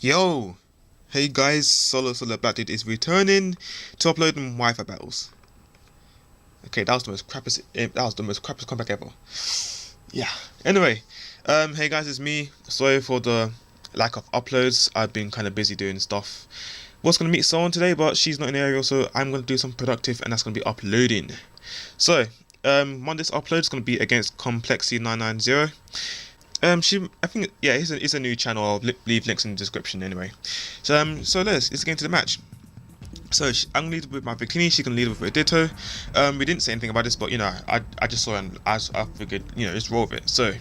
Yo, hey guys, Solo Black Dude is returning to upload Wi-Fi battles. Okay, that was the most crappiest comeback ever. Yeah. Anyway, hey guys, it's me. Sorry for the lack of uploads. I've been kind of busy doing stuff. Was gonna meet someone today, but she's not in the area, so I'm gonna do something productive, and that's gonna be uploading. So, Monday's upload is gonna be against Complexy990. I think, yeah, it's a new channel. I'll leave links in the description anyway. So let's get into the match. So I'm gonna lead with my Victini. She's gonna lead with a Ditto. We didn't say anything about this, but you know, I just saw it and I figured, you know, just roll with it. So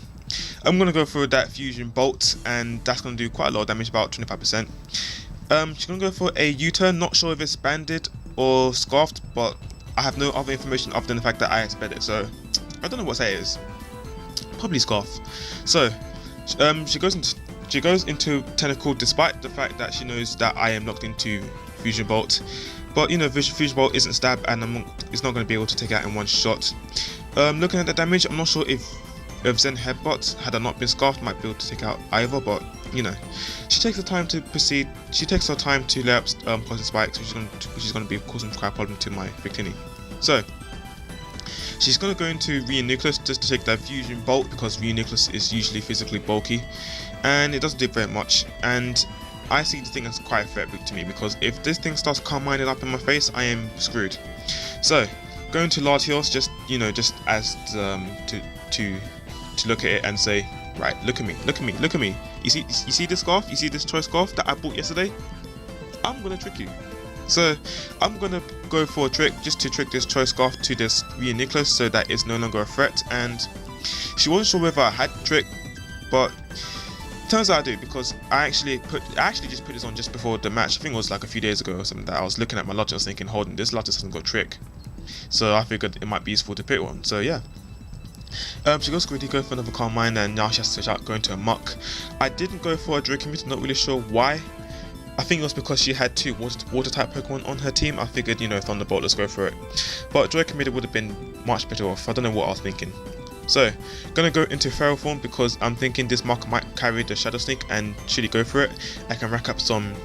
I'm gonna go for that fusion bolt, and that's gonna do quite a lot of damage, about 25%. She's gonna go for a U-turn. Not sure if it's banded or scarfed, but I have no other information other than the fact that I expect it. So I don't know what that is. Probably scarf. So she goes into tentacle despite the fact that she knows that I am locked into fusion bolt, but you know, fusion bolt isn't stab, and it's not going to be able to take out in one shot. Looking at the damage, I'm not sure if Zen headbutt, had I not been scarfed, might be able to take out either, but you know, she takes the time to proceed. She takes her time to lay up poison spikes, which is going to be causing quite a problem to my Victini. So she's going to go into Nucleus just to take that fusion bolt, because Nucleus is usually physically bulky and it doesn't do very much, and I see the thing as quite a threat to me, because if this thing starts carmining up in my face, I am screwed. So going to large heals, just you know, just as to look at it and say, right, look at me. You see this scarf? You see this choice scarf that I bought yesterday? I'm gonna trick you. So I'm gonna go for a trick, just to trick this choice scarf to this Nucleus so that it's no longer a threat. And she wasn't sure whether I had the trick, but turns out I do, because I actually just put this on just before the match. I think it was like a few days ago or something, that I was looking at my Lotus thinking, hold on, this Lotus hasn't got a trick. So I figured it might be useful to pick one. So yeah. She goes to go for another Carmine, and now she has to switch out, going to a Muck. I didn't go for a Dracometer, not really sure why. I think it was because she had two water type Pokemon on her team. I figured, you know, Thunderbolt, let's go for it. But Dracometer would have been much better off. I don't know what I was thinking. So, gonna go into Feral Form, because I'm thinking this Muck might carry the Shadow Sneak, and should he go for it, I can rack up some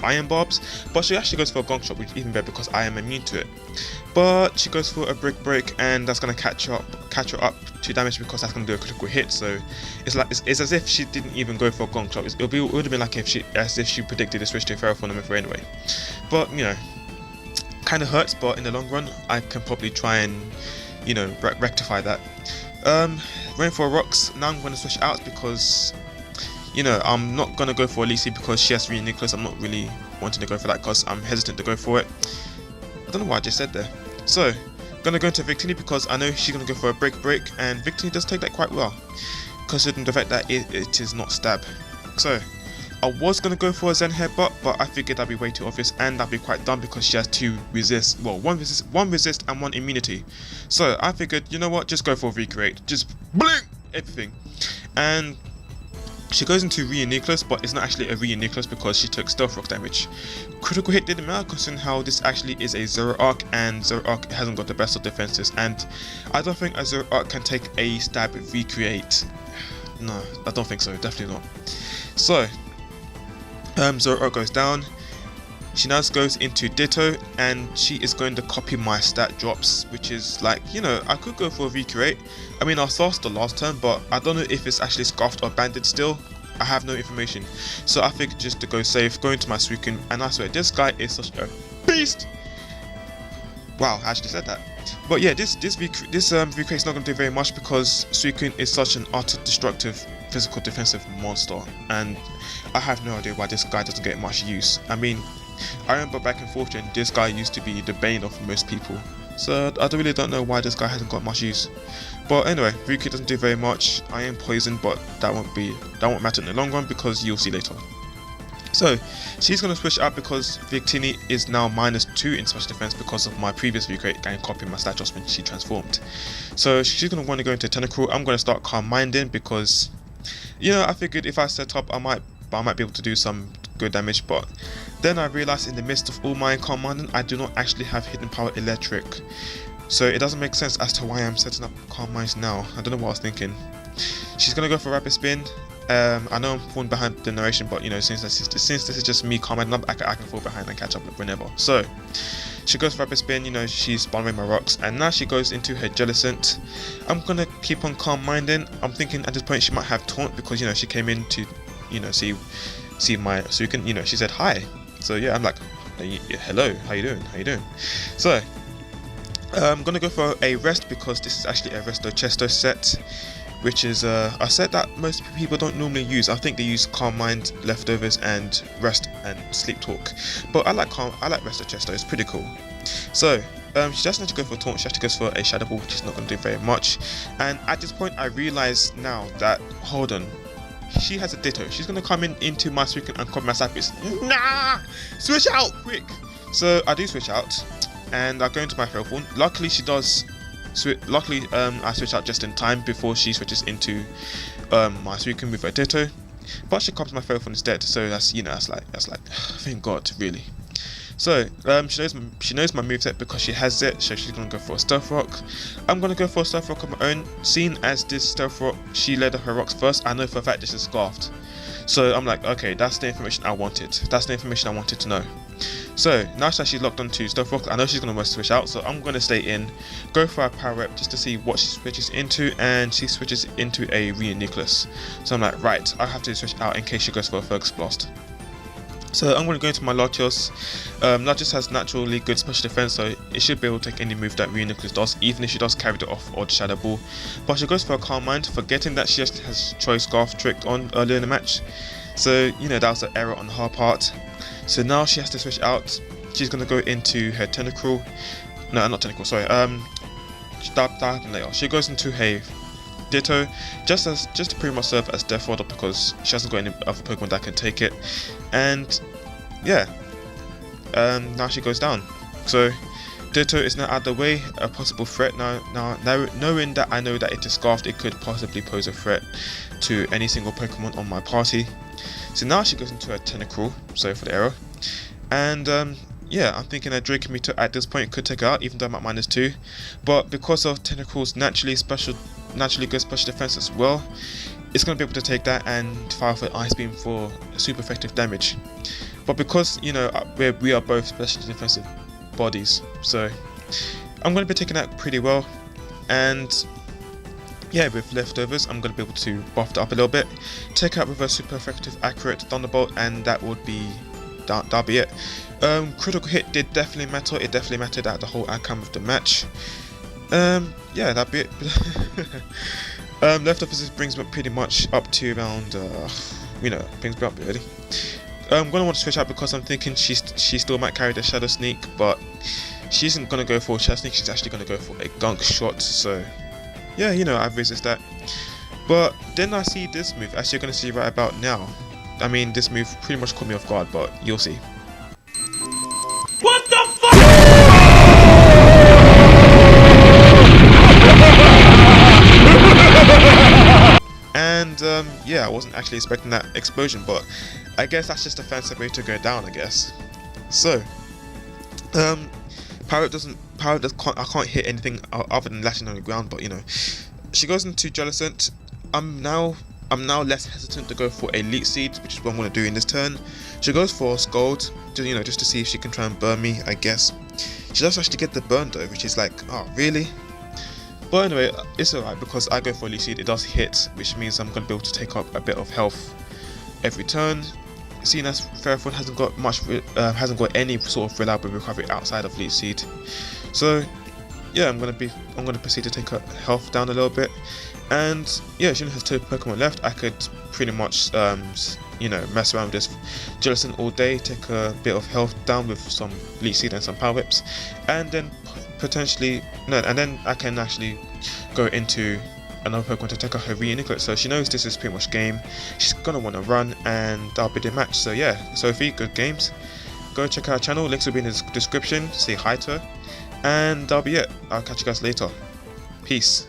Iron Barbs. But she actually goes for a Gong Shot, which is even better because I am immune to it. But she goes for a Brick Break, and that's gonna catch her up to damage, because that's gonna do a critical hit. So it's as if she didn't even go for a Gong Shot. It would have been like as if she predicted the switch to Feral Form anyway. But you know, kind of hurts. But in the long run, I can probably try and, you know, rectify that. Rainfall Rocks. Now I'm gonna switch out, because you know, I'm not gonna go for Elise because she has Nucleus. I'm not really wanting to go for that because I'm hesitant to go for it. I don't know what I just said there. So, gonna go into Victini, because I know she's gonna go for a break, and Victini does take that quite well, considering the fact that it is not stab. So, I was gonna go for a Zen headbutt, but I figured that'd be way too obvious, and that'd be quite dumb because she has two resist. Well, one resist and one immunity. So I figured, you know what, just go for recreate, just blink everything, and she goes into Nucleus, but it's not actually a Nucleus because she took Stealth Rock damage. Critical hit didn't matter, considering how this actually is a Zero Arc, and Zero Arc hasn't got the best of defenses, and I don't think a Zero Arc can take a stab recreate. No, I don't think so, definitely not. So Zero Arc goes down. She now goes into Ditto, and she is going to copy my stat drops, which is like, you know, I could go for a recreate. I mean, I saw the last turn, but I don't know if it's actually scarfed or banded still. I have no information. So I figured just to go safe, go into my Suicune, and I swear, this guy is such a beast. Wow, I actually said that. But yeah, this recreate is not going to do very much, because Suicune is such an utter destructive physical defensive monster, and I have no idea why this guy doesn't get much use. I mean, I remember back in 4th gen, this guy used to be the bane of most people, so I really don't know why this guy hasn't got much use. But anyway, Ryuki doesn't do very much. I am poisoned, but that won't matter in the long run, because you'll see later. So she's going to switch out, because Victini is now -2 in special defense because of my previous recreate and copying my stat just when she transformed. So she's going to want to go into Tentacruel. I'm going to start Calm Minding, because, you know, I figured if I set up, I might be able to do some good damage. But then I realized, in the midst of all my Calm Minding, I do not actually have Hidden Power Electric. So it doesn't make sense as to why I'm setting up Calm Minds now. I don't know what I was thinking. She's going to go for Rapid Spin. I know I'm falling behind the narration, but you know, since this is just me commenting, I can fall behind and catch up whenever. So she goes for a spin, you know, she's spawned my rocks, and now she goes into her Jellicent. I'm gonna keep on calm minding. I'm thinking at this point she might have taunt because, you know, she came in to, you know, see my Suican, you know, she said hi. So yeah, I'm like, hello, how you doing? So I'm gonna go for a rest because this is actually a Resto Chesto set, which is a set that most people don't normally use. I think they use Calm Mind, Leftovers, and Rest and Sleep Talk. But I like Resto Chesto, it's pretty cool. So she doesn't have to go for a taunt, she actually goes for a Shadow Ball, which is not going to do very much. And at this point I realise now that, hold on, she has a Ditto. She's going to come into my Suican and copy my Sapis. Nah! Switch out, quick! So I do switch out, and I go into my Feral Fawn. Luckily she does... Luckily, I switch out just in time before she switches into my Suican with a Ditto, but she copies my Feral Fawn instead. So that's, you know, that's like thank God, really. So she knows my moveset because she has it, so she's gonna go for a Stealth Rock. I'm gonna go for a Stealth Rock on my own. Seeing as this Stealth Rock, she led her rocks first, I know for a fact this is Scarfed. So I'm like, okay, that's the information I wanted. That's the information I wanted to know. So now that she's locked onto Stealth Rock, I know she's going to switch out, so I'm going to stay in, go for a power up just to see what she switches into, and she switches into a Nucleus. So I'm like, right, I have to switch out in case she goes for a Fergus Blast. So I'm going to go into my Latios. Latios has naturally good special defense, so it should be able to take any move that Nucleus does, even if she does carry it off or the Shadow Ball. But she goes for a Calm Mind, forgetting that she just has Choice Scarf tricked on earlier in the match. So, you know, that was an error on her part. So now she has to switch out. She's going to go into her Tentacruel. No, not Tentacruel, sorry. That happened later. She goes into her Ditto, just to pretty much serve as Death Fodder because she hasn't got any other Pokemon that can take it. And yeah, now she goes down. So Ditto is now out of the way, a possible threat. Now knowing that I know that it is Scarfed, it could possibly pose a threat to any single Pokemon on my party. So now she goes into a Tentacruel, sorry for the error. And yeah, I'm thinking that Dracometer at this point could take her out, even though I'm at -2. But because of Tentacruel's naturally good special defense as well, it's going to be able to take that and fire for Ice Beam for super effective damage. But because, you know, we are both special defensive bodies, so I'm going to be taking that pretty well. And yeah, with Leftovers, I'm going to be able to buff it up a little bit, take out with a super effective accurate Thunderbolt, and that would be that'll be it. Critical hit did definitely matter. It definitely mattered at the whole outcome of the match. Yeah, that'd be it. Leftovers brings me pretty much up to around, you know, brings me up really. I'm gonna want to switch out because I'm thinking she still might carry the Shadow Sneak, but she isn't gonna go for a Shadow Sneak. She's actually gonna go for a Gunk Shot. So yeah, you know, I resist that. But then I see this move, as you're gonna see right about now. I mean, this move pretty much caught me off guard, but you'll see. What the fuck? And yeah, I wasn't actually expecting that explosion, but I guess that's just a fancy way to go down, I guess. So Power Up I can't hit anything other than lashing on the ground, but you know, she goes into Jellicent. I'm now less hesitant to go for a Leech Seed, which is what I'm going to do in this turn. She goes for Scald, you know, just to see if she can try and burn me, I guess. She does actually get the burn though, which is like, oh really? But anyway, it's alright because I go for a Leech Seed, it does hit, which means I'm going to be able to take up a bit of health every turn. Seeing as Ferrothorn hasn't got any sort of reliable recovery outside of Leech Seed, so yeah, I'm gonna proceed to take her health down a little bit. And yeah, she only has 2 Pokemon left. I could pretty much you know, mess around with this Jellicent all day, take a bit of health down with some Leech Seed and some Power Whips, and then then I can actually go into another Pokemon to take out her Nucleus. So she knows this is pretty much game. She's gonna want to run, and that'll be the match. So yeah, Sofie, good games. Go check out our channel, links will be in the description. Say hi to her, and that'll be it. I'll catch you guys later. Peace.